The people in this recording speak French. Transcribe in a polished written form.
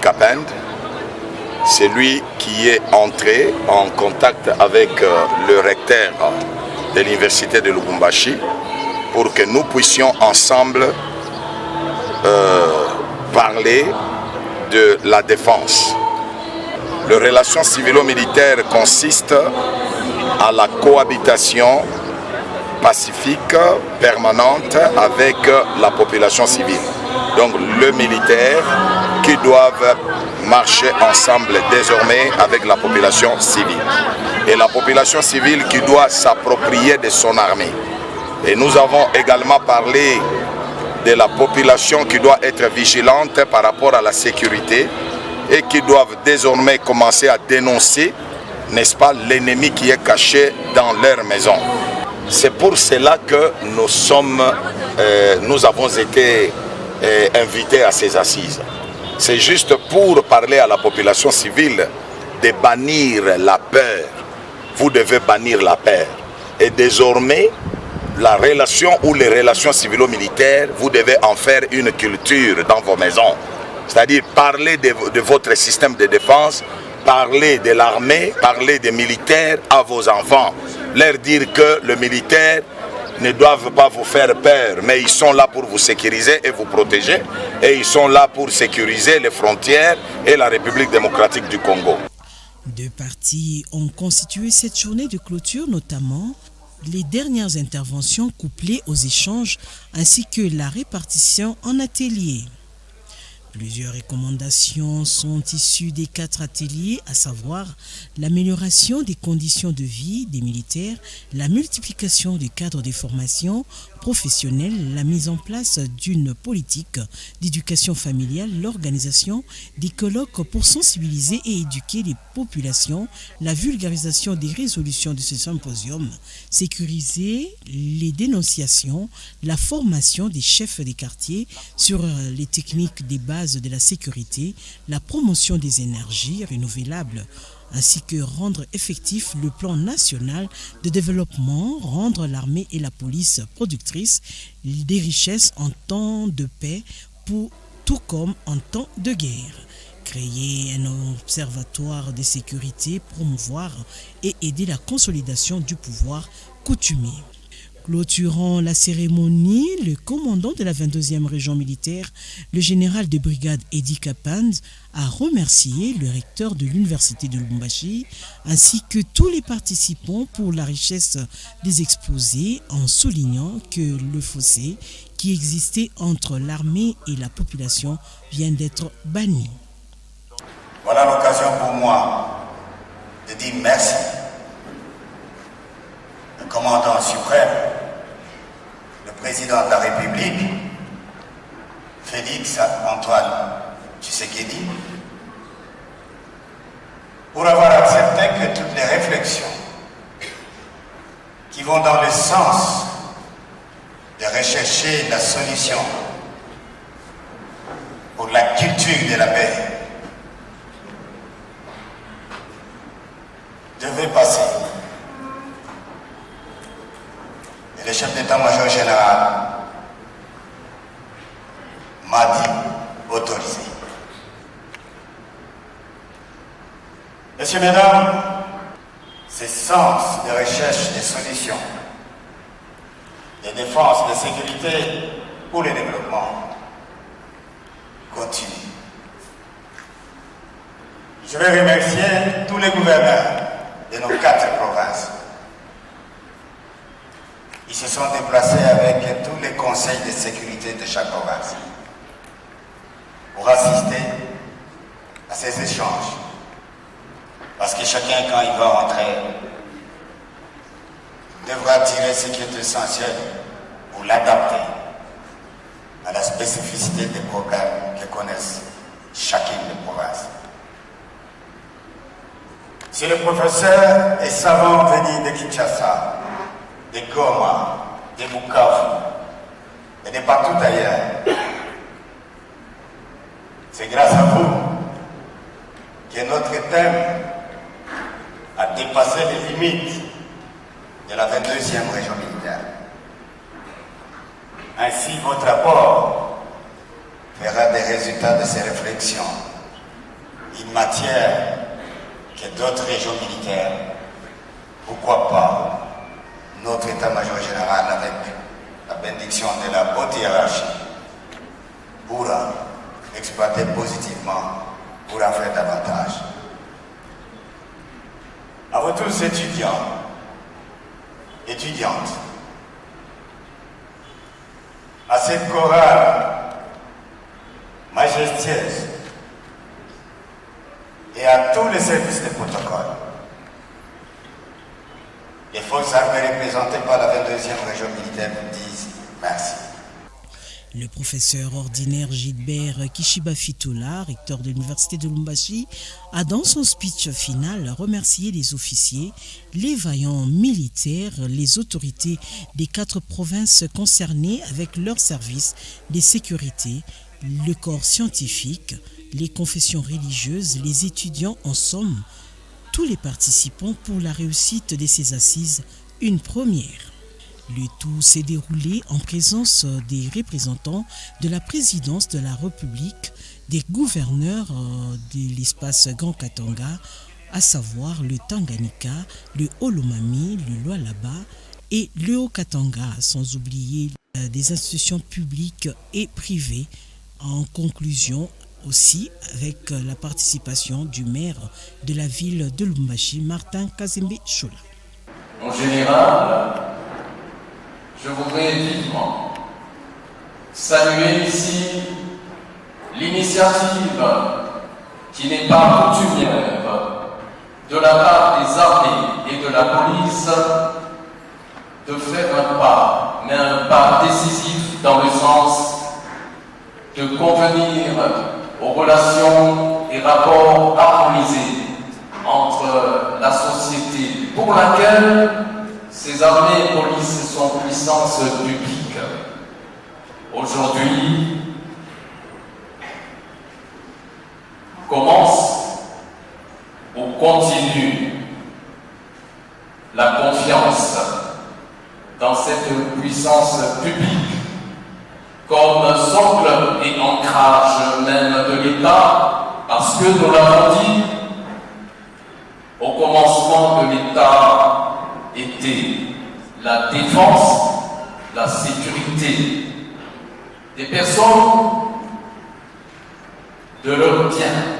Kapend. C'est lui qui est entré en contact avec le recteur de l'université de Lubumbashi pour que nous puissions ensemble parler de la défense. Les relations civilo-militaires consistent à la cohabitation pacifique permanente avec la population civile. Donc le militaire qui doivent marcher ensemble désormais avec la population civile. Et la population civile qui doit s'approprier de son armée. Et nous avons également parlé de la population qui doit être vigilante par rapport à la sécurité et qui doivent désormais commencer à dénoncer, n'est-ce pas, l'ennemi qui est caché dans leur maison. C'est pour cela que nous avons été invités à ces assises. C'est juste pour parler à la population civile de bannir la peur. Vous devez bannir la peur. Et désormais, la relation ou les relations civilo-militaires, vous devez en faire une culture dans vos maisons. C'est-à-dire parler de votre système de défense, parler de l'armée, parler des militaires à vos enfants. Leur dire que le militaire ne doivent pas vous faire peur, mais ils sont là pour vous sécuriser et vous protéger. Et ils sont là pour sécuriser les frontières et la République démocratique du Congo. Deux parties ont constitué cette journée de clôture, notamment les dernières interventions couplées aux échanges ainsi que la répartition en ateliers. Plusieurs recommandations sont issues des 4 ateliers, à savoir l'amélioration des conditions de vie des militaires, la multiplication du cadre de formation professionnelle, la mise en place d'une politique d'éducation familiale, l'organisation des colloques pour sensibiliser et éduquer les populations, la vulgarisation des résolutions de ce symposium, sécuriser les dénonciations, la formation des chefs des quartiers sur les techniques des bases de la sécurité, la promotion des énergies renouvelables, ainsi que rendre effectif le plan national de développement, rendre l'armée et la police productrices des richesses en temps de paix, tout comme en temps de guerre. Créer un observatoire de sécurité, promouvoir et aider la consolidation du pouvoir coutumier. Clôturant la cérémonie, le commandant de la 22e région militaire, le général de brigade Edi Kapend, a remercié le recteur de l'université de Lubumbashi ainsi que tous les participants pour la richesse des exposés en soulignant que le fossé qui existait entre l'armée et la population vient d'être banni. Voilà l'occasion pour moi de dire merci au commandant suprême, le président de la République, Félix Antoine Tshisekedi, pour avoir accepté que toutes les réflexions qui vont dans le sens de rechercher la solution pour la culture de la paix devaient passer. Et le chef d'état-major général m'a dit autorisé. Messieurs, mesdames, ce sens de recherche des solutions, de défense, de sécurité pour le développement continue. Je vais remercier tous les gouverneurs de nos 4 provinces. Ils se sont déplacés avec tous les conseils de sécurité de chaque province pour assister à ces échanges. Parce que chacun, quand il va rentrer, devra tirer ce qui est essentiel pour l'adapter à la spécificité des problèmes que connaissent chacune des provinces. Si le professeur et savant venus de Kinshasa, de Goma, de Bukavu et de partout ailleurs, c'est grâce à vous que notre thème a dépassé les limites de la 22e région militaire. Ainsi, votre apport fera des résultats de ces réflexions matière que d'autres régions militaires, pourquoi pas notre état-major général avec la bénédiction de la haute hiérarchie pourra exploiter positivement pour en faire davantage. À vous tous étudiants, étudiantes, à cette chorale majestueuse et à tous les services de protocole, les forces armées représentées par la 22e région militaire vous disent merci. Le professeur ordinaire Gilbert Kishiba Fitola, recteur de l'université de Lubumbashi, a dans son speech final remercié les officiers, les vaillants militaires, les autorités des 4 provinces concernées avec leurs services de sécurité, le corps scientifique, les confessions religieuses, les étudiants, en somme, tous les participants pour la réussite de ces assises, une première. Le tout s'est déroulé en présence des représentants de la présidence de la République, des gouverneurs de l'espace Grand Katanga, à savoir le Tanganyika, le Haut-Lomami, le Lualaba et le Haut-Katanga, sans oublier des institutions publiques et privées. En conclusion, aussi avec la participation du maire de la ville de Lubumbashi, Martin Kazembe Chola. En général, je voudrais vivement saluer ici l'initiative qui n'est pas coutumière de la part des armées et de la police de faire un pas, mais un pas décisif dans le sens de convenir aux relations et rapports harmonisés entre la société pour laquelle ces armées et polices sont puissance publique. Aujourd'hui, commence ou continue la confiance dans cette puissance publique comme socle et ancrage même de l'État, parce que nous l'avons dit, au commencement de l'État était la défense, la sécurité des personnes, de leurs biens